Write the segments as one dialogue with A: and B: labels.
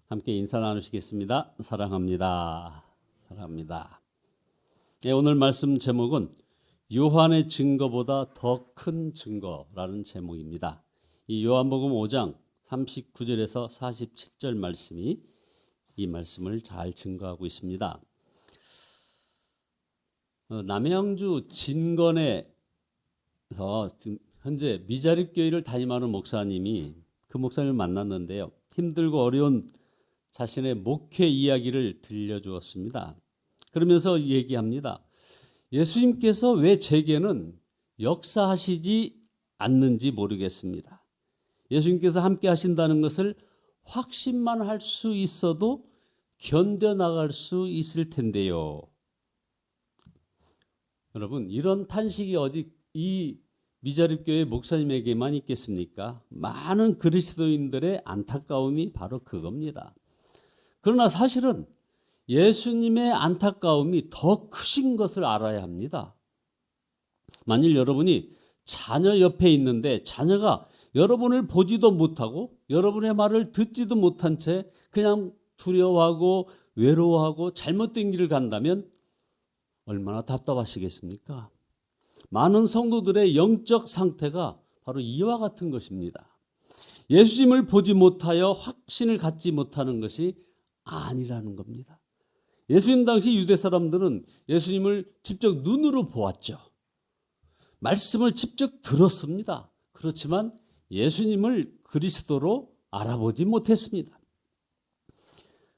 A: 함께 인사 나누시겠습니다. 사랑합니다. 사랑합니다. 네, 오늘 말씀 제목은 요한의 증거보다 더 큰 증거라는 제목입니다. 이 요한복음 5장 39절에서 47절 말씀이 이 말씀을 잘 증거하고 있습니다. 남양주 진건에서 지금 현재 미자립교회를 담임하는 목사님이 그 목사님을 만났는데요. 힘들고 어려운 자신의 목회 이야기를 들려주었습니다. 그러면서 얘기합니다. 예수님께서 왜 제게는 역사하시지 않는지 모르겠습니다. 예수님께서 함께 하신다는 것을 확신만 할 수 있어도 견뎌나갈 수 있을 텐데요. 여러분, 이런 탄식이 어디 이 미자립교회 목사님에게만 있겠습니까? 많은 그리스도인들의 안타까움이 바로 그겁니다. 그러나 사실은 예수님의 안타까움이 더 크신 것을 알아야 합니다. 만일 여러분이 자녀 옆에 있는데 자녀가 여러분을 보지도 못하고 여러분의 말을 듣지도 못한 채 그냥 두려워하고 외로워하고 잘못된 길을 간다면 얼마나 답답하시겠습니까? 많은 성도들의 영적 상태가 바로 이와 같은 것입니다. 예수님을 보지 못하여 확신을 갖지 못하는 것이 아니라는 겁니다. 예수님 당시 유대 사람들은 예수님을 직접 눈으로 보았죠. 말씀을 직접 들었습니다. 그렇지만 예수님을 그리스도로 알아보지 못했습니다.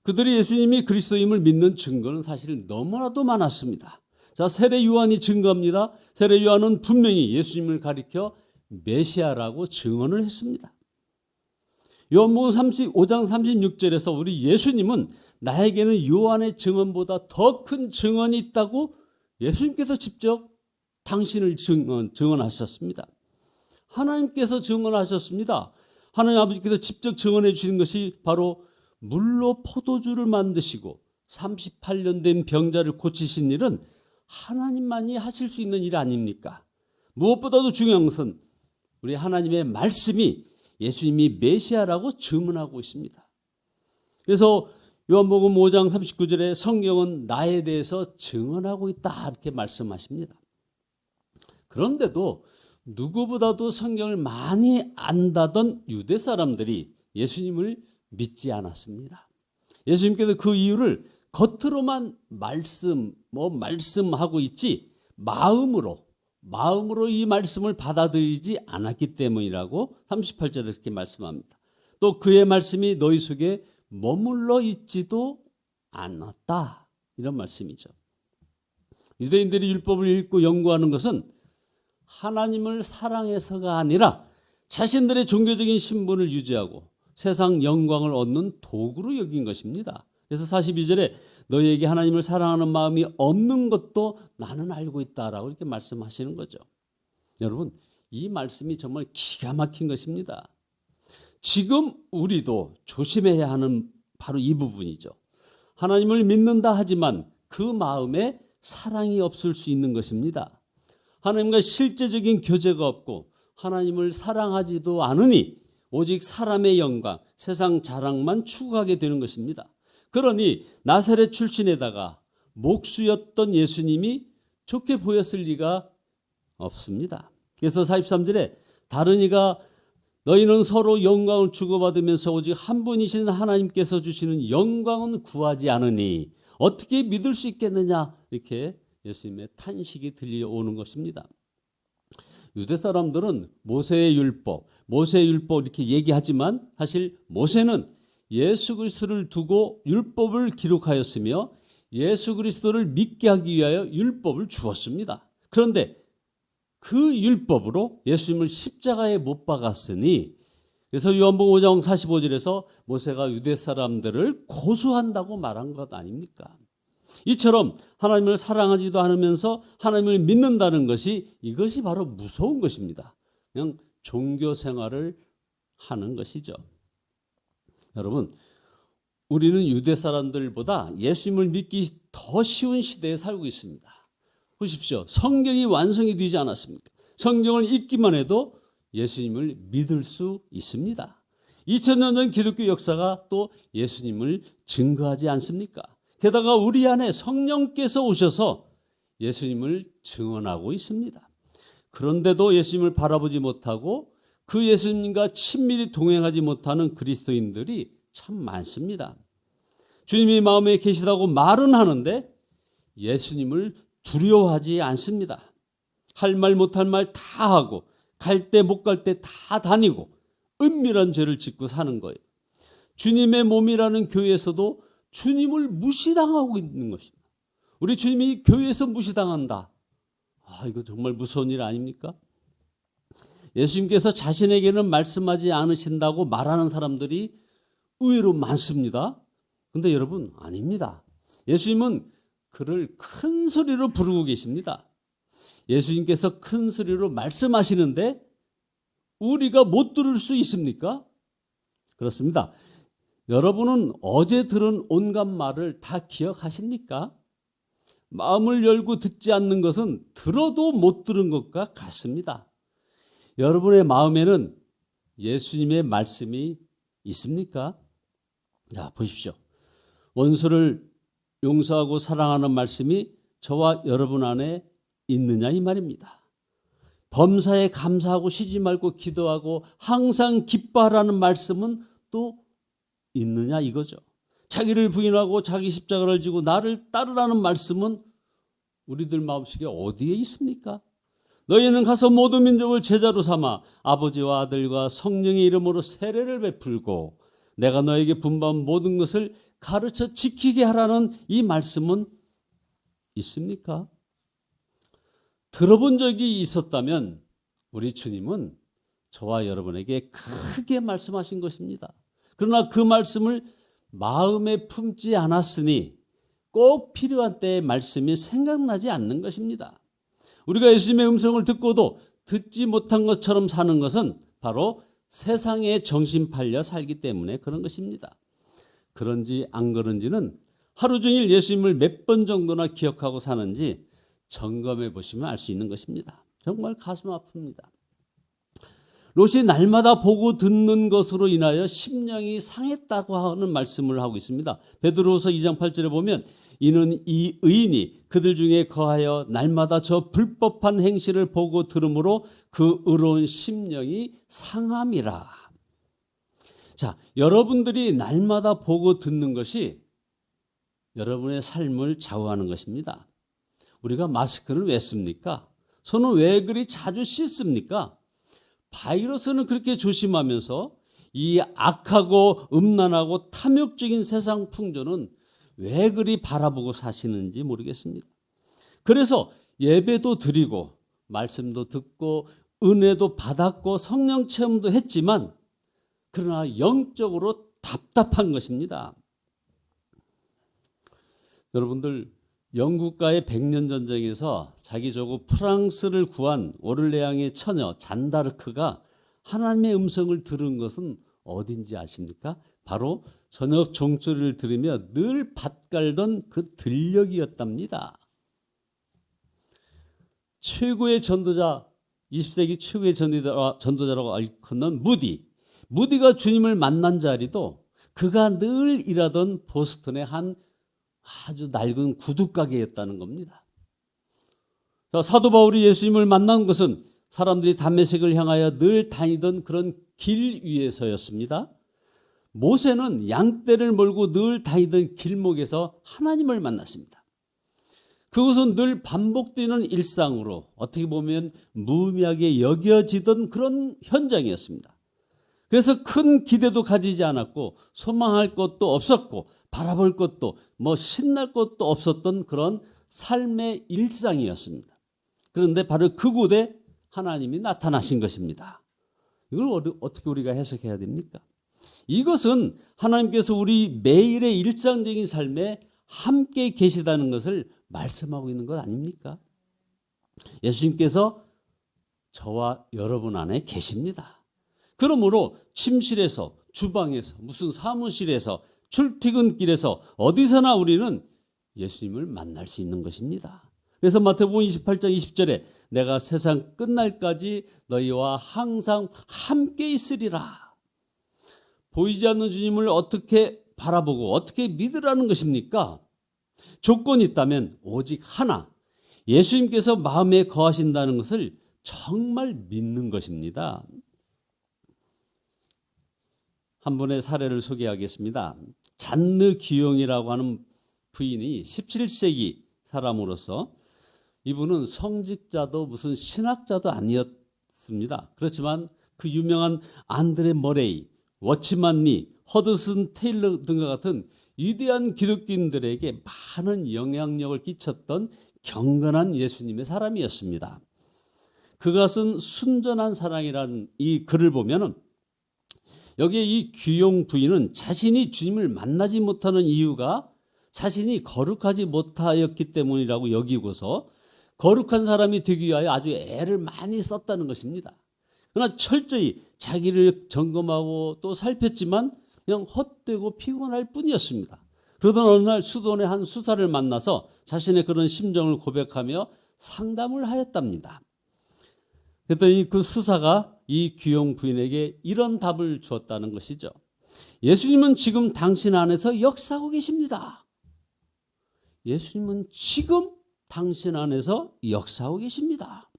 A: 그들이 예수님이 그리스도임을 믿는 증거는 사실 너무나도 많았습니다. 자, 세례 요한이 증거합니다. 세례 요한은 분명히 예수님을 가리켜 메시아라고 증언을 했습니다. 요한복음 5장 36절에서 우리 예수님은 나에게는 요한의 증언보다 더 큰 증언이 있다고 예수님께서 직접 당신을 증언하셨습니다. 하나님께서 증언하셨습니다. 하나님 아버지께서 직접 증언해 주신 것이 바로 물로 포도주를 만드시고 38년 된 병자를 고치신 일은 하나님만이 하실 수 있는 일 아닙니까? 무엇보다도 중요한 것은 우리 하나님의 말씀이 예수님이 메시아라고 증언하고 있습니다. 그래서 요한복음 5장 39절에 성경은 나에 대해서 증언하고 있다 이렇게 말씀하십니다. 그런데도 누구보다도 성경을 많이 안다던 유대 사람들이 예수님을 믿지 않았습니다. 예수님께서 그 이유를 겉으로만 말씀하고 있지 마음으로 이 말씀을 받아들이지 않았기 때문이라고 38절에 그렇게 말씀합니다. 또 그의 말씀이 너희 속에 머물러 있지도 않았다 이런 말씀이죠. 유대인들이 율법을 읽고 연구하는 것은 하나님을 사랑해서가 아니라 자신들의 종교적인 신분을 유지하고 세상 영광을 얻는 도구로 여긴 것입니다. 그래서 42절에 너희에게 하나님을 사랑하는 마음이 없는 것도 나는 알고 있다라고 이렇게 말씀하시는 거죠. 여러분, 이 말씀이 정말 기가 막힌 것입니다. 지금 우리도 조심해야 하는 바로 이 부분이죠. 하나님을 믿는다 하지만 그 마음에 사랑이 없을 수 있는 것입니다. 하나님과 실제적인 교제가 없고 하나님을 사랑하지도 않으니 오직 사람의 영광, 세상 자랑만 추구하게 되는 것입니다. 그러니 나사렛 출신에다가 목수였던 예수님이 좋게 보였을 리가 없습니다. 그래서 43절에 다른 이가 너희는 서로 영광을 주고받으면서 오직 한 분이신 하나님께서 주시는 영광은 구하지 않으니 어떻게 믿을 수 있겠느냐 이렇게 예수님의 탄식이 들려오는 것입니다. 유대 사람들은 모세의 율법 이렇게 얘기하지만 사실 모세는 예수 그리스도를 두고 율법을 기록하였으며 예수 그리스도를 믿게 하기 위하여 율법을 주었습니다. 그런데 그 율법으로 예수님을 십자가에 못 박았으니 그래서 요한복음 5장 45절에서 모세가 유대 사람들을 고소한다고 말한 것 아닙니까? 이처럼 하나님을 사랑하지도 않으면서 하나님을 믿는다는 것이 이것이 바로 무서운 것입니다. 그냥 종교 생활을 하는 것이죠. 여러분, 우리는 유대 사람들보다 예수님을 믿기 더 쉬운 시대에 살고 있습니다. 보십시오. 성경이 완성이 되지 않았습니까? 성경을 읽기만 해도 예수님을 믿을 수 있습니다. 2000년 전 기독교 역사가 또 예수님을 증거하지 않습니까? 게다가 우리 안에 성령께서 오셔서 예수님을 증언하고 있습니다. 그런데도 예수님을 바라보지 못하고 그 예수님과 친밀히 동행하지 못하는 그리스도인들이 참 많습니다. 주님이 마음에 계시다고 말은 하는데 예수님을 두려워하지 않습니다. 할 말 못할 말 다 하고 갈 때 못 갈 때 다 다니고 은밀한 죄를 짓고 사는 거예요. 주님의 몸이라는 교회에서도 주님을 무시당하고 있는 것입니다. 우리 주님이 교회에서 무시당한다. 이거 정말 무서운 일 아닙니까? 예수님께서 자신에게는 말씀하지 않으신다고 말하는 사람들이 의외로 많습니다. 그런데 여러분, 아닙니다. 예수님은 그를 큰 소리로 부르고 계십니다. 예수님께서 큰 소리로 말씀하시는데 우리가 못 들을 수 있습니까? 그렇습니다. 여러분은 어제 들은 온갖 말을 다 기억하십니까? 마음을 열고 듣지 않는 것은 들어도 못 들은 것과 같습니다. 여러분의 마음에는 예수님의 말씀이 있습니까? 자, 보십시오. 원수를 용서하고 사랑하는 말씀이 저와 여러분 안에 있느냐 이 말입니다. 범사에 감사하고 쉬지 말고 기도하고 항상 기뻐하라는 말씀은 또 있느냐 이거죠. 자기를 부인하고 자기 십자가를 지고 나를 따르라는 말씀은 우리들 마음속에 어디에 있습니까? 너희는 가서 모든 민족을 제자로 삼아 아버지와 아들과 성령의 이름으로 세례를 베풀고 내가 너에게 분부한 모든 것을 가르쳐 지키게 하라는 이 말씀은 있습니까? 들어본 적이 있었다면 우리 주님은 저와 여러분에게 크게 말씀하신 것입니다. 그러나 그 말씀을 마음에 품지 않았으니 꼭 필요한 때의 말씀이 생각나지 않는 것입니다. 우리가 예수님의 음성을 듣고도 듣지 못한 것처럼 사는 것은 바로 세상에 정신 팔려 살기 때문에 그런 것입니다. 그런지 안 그런지는 하루 종일 예수님을 몇 번 정도나 기억하고 사는지 점검해 보시면 알 수 있는 것입니다. 정말 가슴 아픕니다. 롯이 날마다 보고 듣는 것으로 인하여 심령이 상했다고 하는 말씀을 하고 있습니다. 베드로후서 2장 8절에 보면 이는 이 의인이 그들 중에 거하여 날마다 저 불법한 행실을 보고 들으므로 그 의로운 심령이 상함이라. 자, 여러분들이 날마다 보고 듣는 것이 여러분의 삶을 좌우하는 것입니다. 우리가 마스크를 왜 씁니까? 손은 왜 그리 자주 씻습니까? 바이러스는 그렇게 조심하면서 이 악하고 음란하고 탐욕적인 세상 풍조는 왜 그리 바라보고 사시는지 모르겠습니다. 그래서 예배도 드리고 말씀도 듣고 은혜도 받았고 성령 체험도 했지만 그러나 영적으로 답답한 것입니다. 여러분들 영국과의 100년 전쟁에서 자기 조국 프랑스를 구한 오를레앙의 처녀 잔다르크가 하나님의 음성을 들은 것은 어딘지 아십니까? 바로 저녁 종소리를 들으며 늘 밭갈던 그 들녘이었답니다. 최고의 전도자, 20세기 최고의 전도자라고 일컫는 무디가 주님을 만난 자리도 그가 늘 일하던 보스턴의 한 아주 낡은 구두가게였다는 겁니다. 사도 바울이 예수님을 만난 것은 사람들이 담메색을 향하여 늘 다니던 그런 길 위에서였습니다. 모세는 양떼를 몰고 늘 다니던 길목에서 하나님을 만났습니다. 그것은 늘 반복되는 일상으로 어떻게 보면 무의미하게 여겨지던 그런 현장이었습니다. 그래서 큰 기대도 가지지 않았고 소망할 것도 없었고 바라볼 것도 신날 것도 없었던 그런 삶의 일상이었습니다. 그런데 바로 그곳에 하나님이 나타나신 것입니다. 이걸 어떻게 우리가 해석해야 됩니까? 이것은 하나님께서 우리 매일의 일상적인 삶에 함께 계시다는 것을 말씀하고 있는 것 아닙니까? 예수님께서 저와 여러분 안에 계십니다. 그러므로 침실에서, 주방에서, 무슨 사무실에서, 출퇴근길에서 어디서나 우리는 예수님을 만날 수 있는 것입니다. 그래서 마태복음 28장 20절에 내가 세상 끝날까지 너희와 항상 함께 있으리라. 보이지 않는 주님을 어떻게 바라보고 어떻게 믿으라는 것입니까? 조건이 있다면 오직 하나, 예수님께서 마음에 거하신다는 것을 정말 믿는 것입니다. 한 분의 사례를 소개하겠습니다. 잔느 기용이라고 하는 부인이 17세기 사람으로서, 이분은 성직자도 무슨 신학자도 아니었습니다. 그렇지만 그 유명한 안드레 머레이, 워치만 리, 허드슨 테일러 등과 같은 위대한 기독교인들에게 많은 영향력을 끼쳤던 경건한 예수님의 사람이었습니다. 그가 쓴 순전한 사랑이라는 이 글을 보면은 여기에 이 귀용 부인은 자신이 주님을 만나지 못하는 이유가 자신이 거룩하지 못하였기 때문이라고 여기고서 거룩한 사람이 되기 위하여 아주 애를 많이 썼다는 것입니다. 그러나 철저히 자기를 점검하고 또 살폈지만 그냥 헛되고 피곤할 뿐이었습니다. 그러던 어느 날 수도원의 한 수사를 만나서 자신의 그런 심정을 고백하며 상담을 하였답니다. 그랬더니 그 수사가 이 귀용 부인에게 이런 답을 주었다는 것이죠. 예수님은 지금 당신 안에서 역사하고 계십니다. 예수님은 지금 당신 안에서 역사하고 계십니다.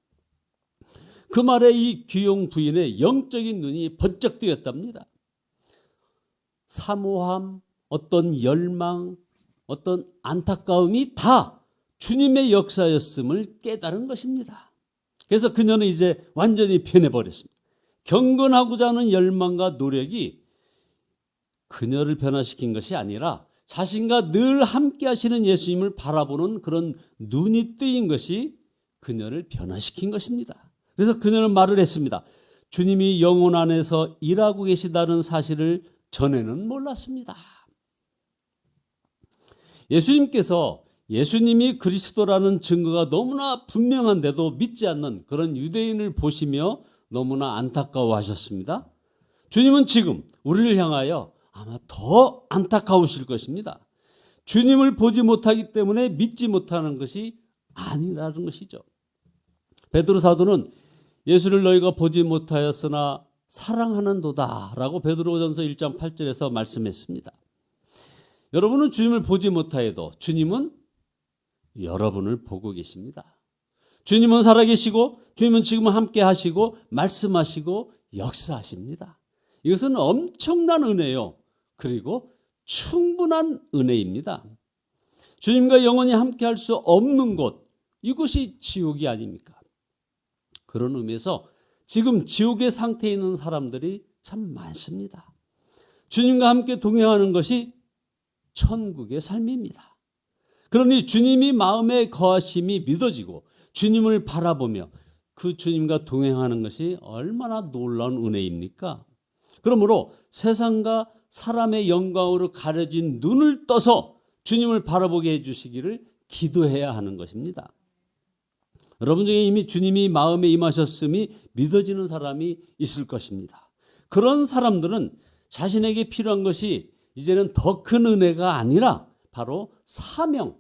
A: 그 말에 이 귀용 부인의 영적인 눈이 번쩍 뜨였답니다. 사모함, 어떤 열망, 어떤 안타까움이 다 주님의 역사였음을 깨달은 것입니다. 그래서 그녀는 이제 완전히 변해버렸습니다. 경건하고자 하는 열망과 노력이 그녀를 변화시킨 것이 아니라 자신과 늘 함께 하시는 예수님을 바라보는 그런 눈이 뜨인 것이 그녀를 변화시킨 것입니다. 그래서 그녀는 말을 했습니다. 주님이 영혼 안에서 일하고 계시다는 사실을 전에는 몰랐습니다. 예수님께서 예수님이 그리스도라는 증거가 너무나 분명한데도 믿지 않는 그런 유대인을 보시며 너무나 안타까워하셨습니다. 주님은 지금 우리를 향하여 아마 더 안타까우실 것입니다. 주님을 보지 못하기 때문에 믿지 못하는 것이 아니라는 것이죠. 베드로 사도는 예수를 너희가 보지 못하였으나 사랑하는도다 라고 베드로전서 1장 8절에서 말씀했습니다. 여러분은 주님을 보지 못하여도 주님은 여러분을 보고 계십니다. 주님은 살아계시고 주님은 지금 함께 하시고 말씀하시고 역사하십니다. 이것은 엄청난 은혜요. 그리고 충분한 은혜입니다. 주님과 영원히 함께 할 수 없는 곳, 이곳이 지옥이 아닙니까? 그런 의미에서 지금 지옥의 상태에 있는 사람들이 참 많습니다. 주님과 함께 동행하는 것이 천국의 삶입니다. 그러니 주님이 마음에 거하심이 믿어지고 주님을 바라보며 그 주님과 동행하는 것이 얼마나 놀라운 은혜입니까? 그러므로 세상과 사람의 영광으로 가려진 눈을 떠서 주님을 바라보게 해주시기를 기도해야 하는 것입니다. 여러분 중에 이미 주님이 마음에 임하셨음이 믿어지는 사람이 있을 것입니다. 그런 사람들은 자신에게 필요한 것이 이제는 더 큰 은혜가 아니라 바로 사명,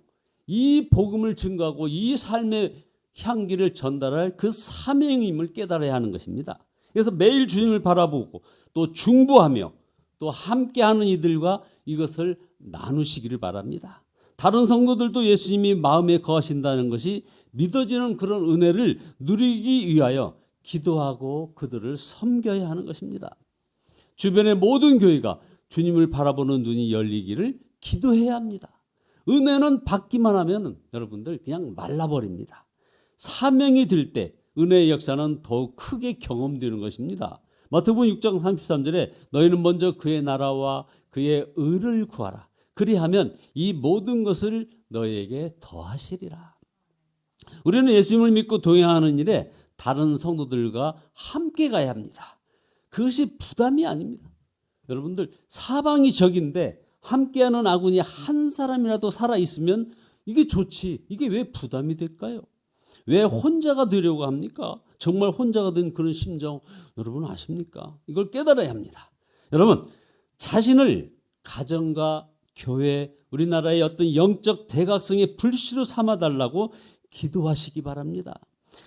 A: 이 복음을 증거하고 이 삶의 향기를 전달할 그 사명임을 깨달아야 하는 것입니다. 그래서 매일 주님을 바라보고 또 중보하며 또 함께하는 이들과 이것을 나누시기를 바랍니다. 다른 성도들도 예수님이 마음에 거하신다는 것이 믿어지는 그런 은혜를 누리기 위하여 기도하고 그들을 섬겨야 하는 것입니다. 주변의 모든 교회가 주님을 바라보는 눈이 열리기를 기도해야 합니다. 은혜는 받기만 하면 여러분들 그냥 말라버립니다. 사명이 들 때 은혜의 역사는 더욱 크게 경험되는 것입니다. 마태복음 6장 33절에 너희는 먼저 그의 나라와 그의 의를 구하라. 그리하면 이 모든 것을 너희에게 더하시리라. 우리는 예수님을 믿고 동행하는 일에 다른 성도들과 함께 가야 합니다. 그것이 부담이 아닙니다. 여러분들 사방이 적인데 함께하는 아군이 한 사람이라도 살아있으면 이게 좋지. 이게 왜 부담이 될까요? 왜 혼자가 되려고 합니까? 정말 혼자가 된 그런 심정 여러분 아십니까? 이걸 깨달아야 합니다. 여러분 자신을 가정과 교회, 우리나라의 어떤 영적 대각성의 불씨로 삼아달라고 기도하시기 바랍니다.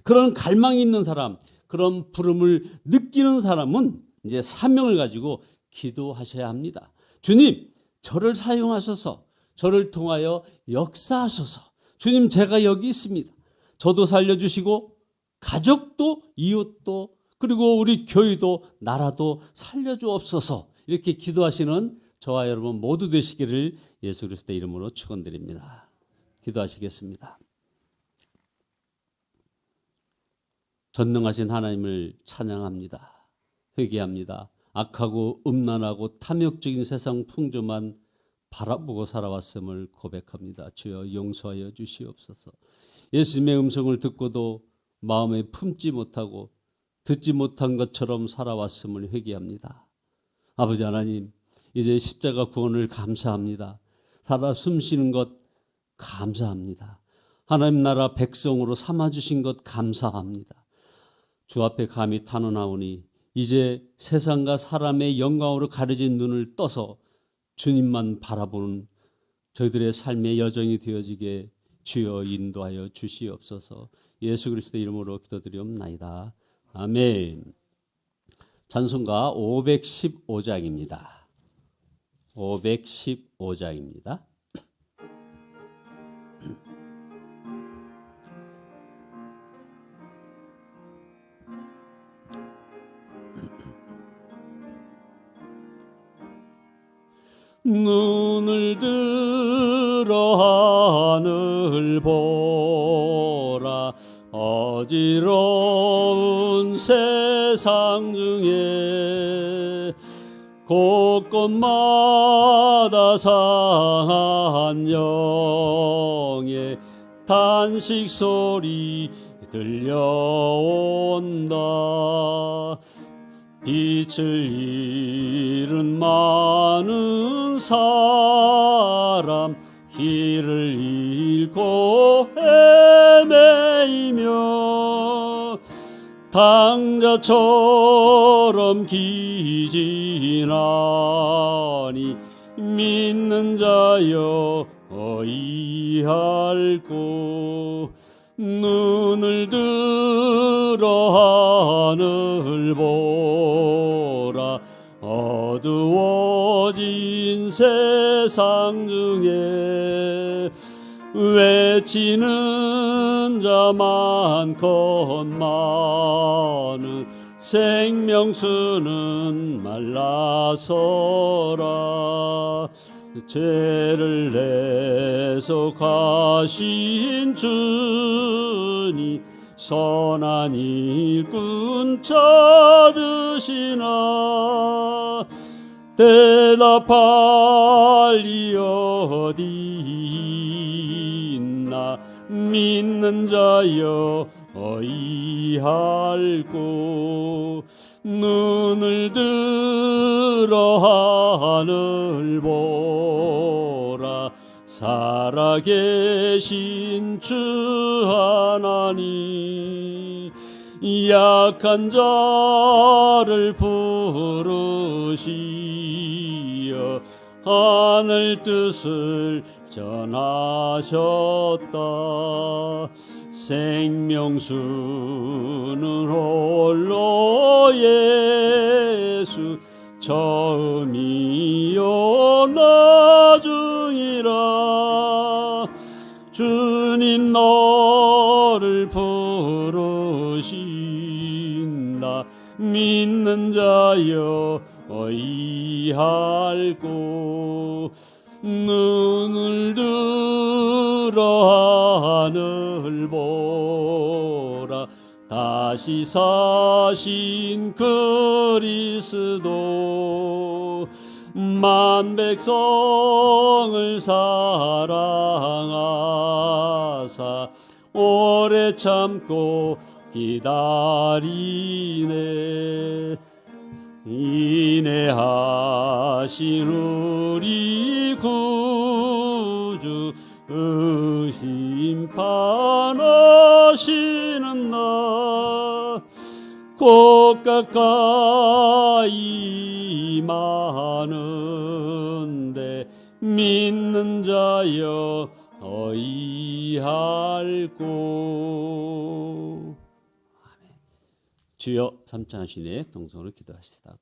A: 그런 갈망이 있는 사람, 그런 부름을 느끼는 사람은 이제 사명을 가지고 기도하셔야 합니다. 주님, 저를 사용하셔서 저를 통하여 역사하셔서 주님 제가 여기 있습니다. 저도 살려주시고 가족도 이웃도 그리고 우리 교회도 나라도 살려주옵소서 이렇게 기도하시는 저와 여러분 모두 되시기를 예수 그리스도의 이름으로 축원드립니다. 기도하시겠습니다. 전능하신 하나님을 찬양합니다. 회개합니다. 악하고 음란하고 탐욕적인 세상 풍조만 바라보고 살아왔음을 고백합니다. 주여 용서하여 주시옵소서. 예수님의 음성을 듣고도 마음에 품지 못하고 듣지 못한 것처럼 살아왔음을 회개합니다. 아버지 하나님, 이제 십자가 구원을 감사합니다. 살아 숨쉬는 것 감사합니다. 하나님 나라 백성으로 삼아주신 것 감사합니다. 주 앞에 감히 탄원하오니 이제 세상과 사람의 영광으로 가려진 눈을 떠서 주님만 바라보는 저희들의 삶의 여정이 되어지게 주여 인도하여 주시옵소서. 예수 그리스도의 이름으로 기도드리옵나이다. 아멘. 찬송가 515장입니다. 515장입니다. 눈을 들어 하늘 보라 어지러운 세상 중에 곳곳마다 상한 영의 탄식 소리 들려온다. 빛을 잃은 많은 사람 길을 잃고 헤매이며 당자처럼 기진하니 믿는 자여 어이할꼬. 눈을 들어 하늘 보라 어두워진 세상 중에 외치는 자 많건만은 생명수는 말라서라. 죄를 내서 가신 주니 선한 일꾼 찾으시나. 대답할 리 어디 있나. 믿는 자여 어이할꼬. 눈을 들어 하늘 보라 살아계신 주 하나님. 약한 자를 부르시어 하늘 뜻을 전하셨다. 생명수는 홀로 예수 처음이요 나중이라. 주님 너를 부르신다. 믿는 자여 어이할꼬. 눈을 들어 하늘 보라 다시 사신 그리스도. 만 백성을 사랑하사 오래 참고 기다리네. 인내하신 우리 구주 심판하시는 날 곧 가까이 많은데 믿는 자여 어이할꼬. 주여 삼창하시네 동성으로 기도하시다.